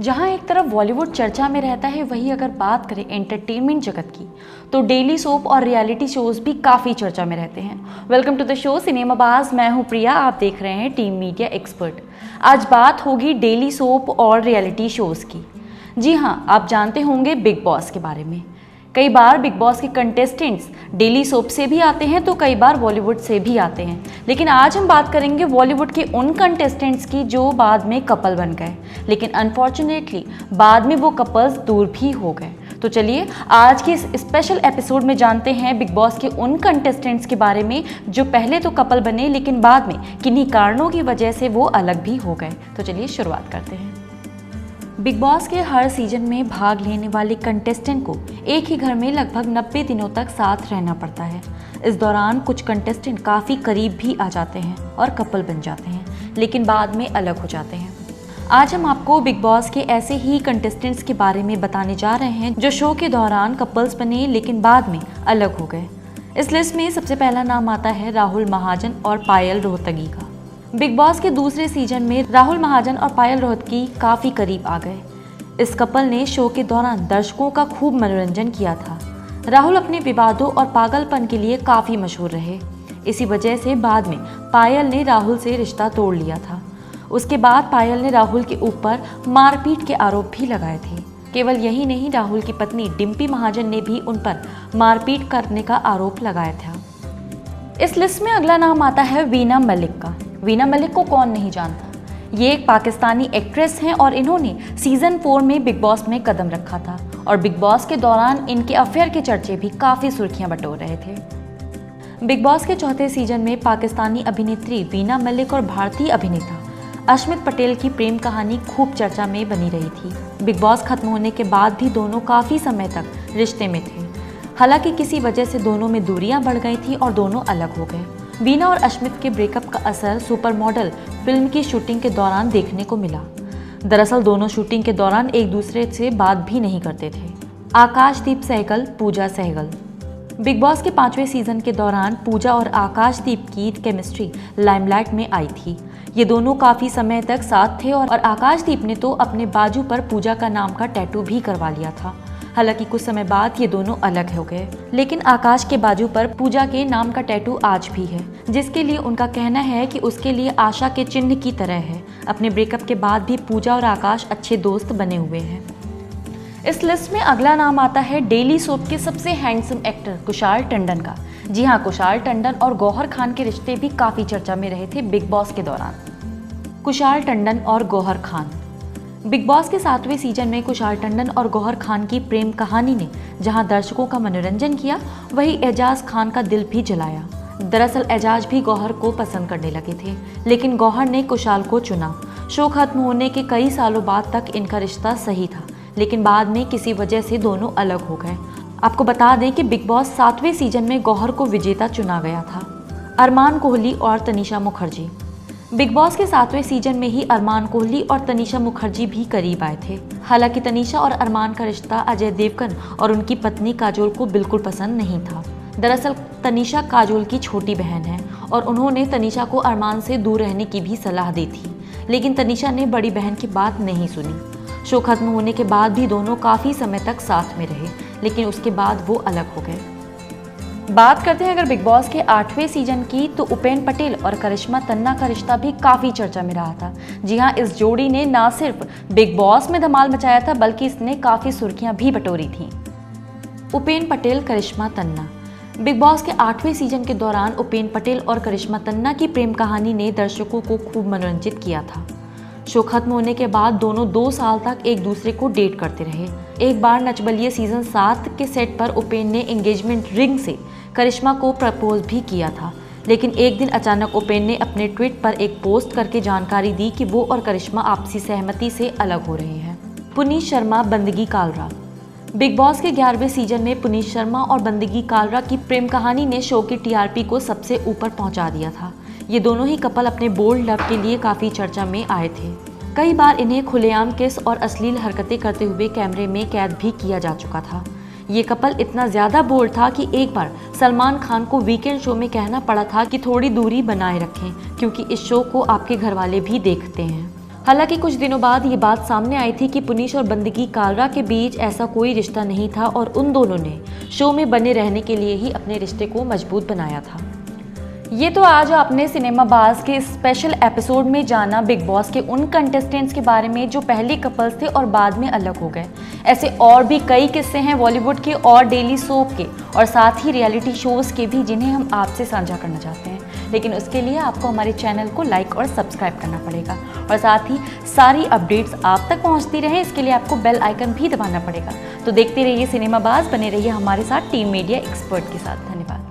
जहां एक तरफ बॉलीवुड चर्चा में रहता है, वहीं अगर बात करें एंटरटेनमेंट जगत की तो डेली सोप और रियलिटी शोज भी काफ़ी चर्चा में रहते हैं। Welcome to the show Cinemabaaz. मैं हूं प्रिया, आप देख रहे हैं टीम मीडिया एक्सपर्ट। आज बात होगी डेली सोप और रियलिटी शोज़ की। जी हां, आप जानते होंगे बिग बॉस के बारे में। कई बार बिग बॉस के कंटेस्टेंट्स डेली सोप से भी आते हैं तो कई बार बॉलीवुड से भी आते हैं, लेकिन आज हम बात करेंगे बॉलीवुड के उन कंटेस्टेंट्स की जो बाद में कपल बन गए, लेकिन अनफॉर्चुनेटली बाद में वो कपल्स दूर भी हो गए। तो चलिए आज के इस स्पेशल एपिसोड में जानते हैं बिग बॉस के उन कंटेस्टेंट्स के बारे में जो पहले तो कपल बने लेकिन बाद में किन्हीं कारणों की वजह से वो अलग भी हो गए। तो चलिए शुरुआत करते हैं। बिग बॉस के हर सीजन में भाग लेने वाले कंटेस्टेंट को एक ही घर में लगभग 90 दिनों तक साथ रहना पड़ता है। इस दौरान कुछ कंटेस्टेंट काफ़ी करीब भी आ जाते हैं और कपल बन जाते हैं, लेकिन बाद में अलग हो जाते हैं। आज हम आपको बिग बॉस के ऐसे ही कंटेस्टेंट्स के बारे में बताने जा रहे हैं जो शो के दौरान कपल्स बने लेकिन बाद में अलग हो गए। इस लिस्ट में सबसे पहला नाम आता है राहुल महाजन और पायल रोहतगी का। बिग बॉस के दूसरे सीजन में राहुल महाजन और पायल रोहतगी काफ़ी करीब आ गए। इस कपल ने शो के दौरान दर्शकों का खूब मनोरंजन किया था। राहुल अपने विवादों और पागलपन के लिए काफ़ी मशहूर रहे। इसी वजह से बाद में पायल ने राहुल से रिश्ता तोड़ लिया था। उसके बाद पायल ने राहुल के ऊपर मारपीट के आरोप भी लगाए थे। केवल यही नहीं, राहुल की पत्नी डिम्पी महाजन ने भी उन पर मारपीट करने का आरोप लगाया था। इस लिस्ट में अगला नाम आता है वीना मलिक का। वीना मलिक को कौन नहीं जानता। ये एक पाकिस्तानी एक्ट्रेस हैं और इन्होंने सीजन 4 में बिग बॉस में कदम रखा था और बिग बॉस के दौरान इनके अफेयर के चर्चे भी काफ़ी सुर्खियां बटोर रहे थे। बिग बॉस के चौथे सीजन में पाकिस्तानी अभिनेत्री वीना मलिक और भारतीय अभिनेता अश्मित पटेल की प्रेम कहानी खूब चर्चा में बनी रही थी। बिग बॉस खत्म होने के बाद भी दोनों काफ़ी समय तक रिश्ते में थे। हालांकि किसी वजह से दोनों में दूरियां बढ़ गई थी और दोनों अलग हो गए। वीना और अश्मित के ब्रेकअप का असर सुपर मॉडल फिल्म की शूटिंग के दौरान देखने को मिला। दरअसल दोनों शूटिंग के दौरान एक दूसरे से बात भी नहीं करते थे। आकाशदीप सहगल, पूजा सहगल। बिग बॉस के 5वें सीजन के दौरान पूजा और आकाशदीप की केमिस्ट्री लाइमलाइट में आई थी। ये दोनों काफ़ी समय तक साथ थे और आकाशदीप ने तो अपने बाजू पर पूजा का नाम का टैटू भी करवा लिया था। हालांकि कुछ समय बाद ये दोनों अलग हो गए, लेकिन आकाश के बाजू पर पूजा के नाम का टैटू आज भी है, जिसके लिए उनका कहना है कि उसके लिए आशा के चिन्ह की तरह है। अपने ब्रेकअप के बाद भी पूजा और आकाश अच्छे दोस्त बने हुए हैं। इस लिस्ट में अगला नाम आता है डेली सोप के सबसे हैंडसम एक्टर कुशाल टंडन का। जी हाँ, कुशाल टंडन और गौहर खान के रिश्ते भी काफ़ी चर्चा में रहे थे बिग बॉस के दौरान। कुशाल टंडन और गौहर खान। बिग बॉस के 7वें सीजन में कुशाल टंडन और गौहर खान की प्रेम कहानी ने जहां दर्शकों का मनोरंजन किया, वहीं एजाज खान का दिल भी जलाया। दरअसल एजाज भी गौहर को पसंद करने लगे थे, लेकिन गौहर ने कुशाल को चुना। शो खत्म होने के कई सालों बाद तक इनका रिश्ता सही था, लेकिन बाद में किसी वजह से दोनों अलग हो गए। आपको बता दें कि बिग बॉस 7वें सीजन में गौहर को विजेता चुना गया था। अरमान कोहली और तनिषा मुखर्जी। बिग बॉस के 7वें सीजन में ही अरमान कोहली और तनिषा मुखर्जी भी करीब आए थे। हालांकि तनिषा और अरमान का रिश्ता अजय देवगन और उनकी पत्नी काजोल को बिल्कुल पसंद नहीं था। दरअसल तनिषा काजोल की छोटी बहन है और उन्होंने तनिषा को अरमान से दूर रहने की भी सलाह दी थी, लेकिन तनिषा ने बड़ी बहन की बात नहीं सुनी। शो खत्म होने के बाद भी दोनों काफ़ी समय तक साथ में रहे, लेकिन उसके बाद वो अलग हो गए। बात करते हैं अगर बिग बॉस के 8वें सीजन की, तो उपेन पटेल और करिश्मा तन्ना का रिश्ता भी काफ़ी चर्चा में रहा था। जी हाँ, इस जोड़ी ने ना सिर्फ बिग बॉस में धमाल मचाया था, बल्कि इसने काफ़ी सुर्खियां भी बटोरी थीं। उपेन पटेल, करिश्मा तन्ना। बिग बॉस के 8वें सीजन के दौरान उपेन पटेल और करिश्मा तन्ना की प्रेम कहानी ने दर्शकों को खूब मनोरंजित किया था। शो खत्म होने के बाद दोनों 2 साल तक एक दूसरे को डेट करते रहे। एक बार नच बलिए सीजन 7 के सेट पर उपेन ने एंगेजमेंट रिंग से करिश्मा को प्रपोज भी किया था, लेकिन एक दिन अचानक उपेन ने अपने ट्वीट पर एक पोस्ट करके जानकारी दी कि वो और करिश्मा आपसी सहमति से अलग हो रहे हैं। पुनीत शर्मा, बंदगी कालरा। बिग बॉस के 11वें सीजन में पुनीत शर्मा और बंदगी कालरा की प्रेम कहानी ने शो की टीआरपी को सबसे ऊपर पहुंचा दिया था। ये दोनों ही कपल अपने बोल्ड लव के लिए काफ़ी चर्चा में आए थे। कई बार इन्हें खुलेआम किस और अश्लील हरकतें करते हुए कैमरे में कैद भी किया जा चुका था। ये कपल इतना ज़्यादा बोल्ड था कि एक बार सलमान खान को वीकेंड शो में कहना पड़ा था कि थोड़ी दूरी बनाए रखें, क्योंकि इस शो को आपके घर वाले भी देखते हैं। हालांकि कुछ दिनों बाद ये बात सामने आई थी कि पुनीश और बंदगी कालरा के बीच ऐसा कोई रिश्ता नहीं था और उन दोनों ने शो में बने रहने के लिए ही अपने रिश्ते को मजबूत बनाया था। ये तो आज आपने सिनेमा बाज के स्पेशल एपिसोड में जाना बिग बॉस के उन कंटेस्टेंट्स के बारे में जो पहले कपल्स थे और बाद में अलग हो गए। ऐसे और भी कई किस्से हैं बॉलीवुड के और डेली सोप के और साथ ही रियलिटी शोज़ के भी, जिन्हें हम आपसे साझा करना चाहते हैं। लेकिन उसके लिए आपको हमारे चैनल को लाइक और सब्सक्राइब करना पड़ेगा और साथ ही सारी अपडेट्स आप तक पहुंचती रहे, इसके लिए आपको बेल आइकन भी दबाना पड़ेगा। तो देखते रहिए सिनेमा बाज, बने रहिए हमारे साथ टीम मीडिया एक्सपर्ट के साथ। धन्यवाद।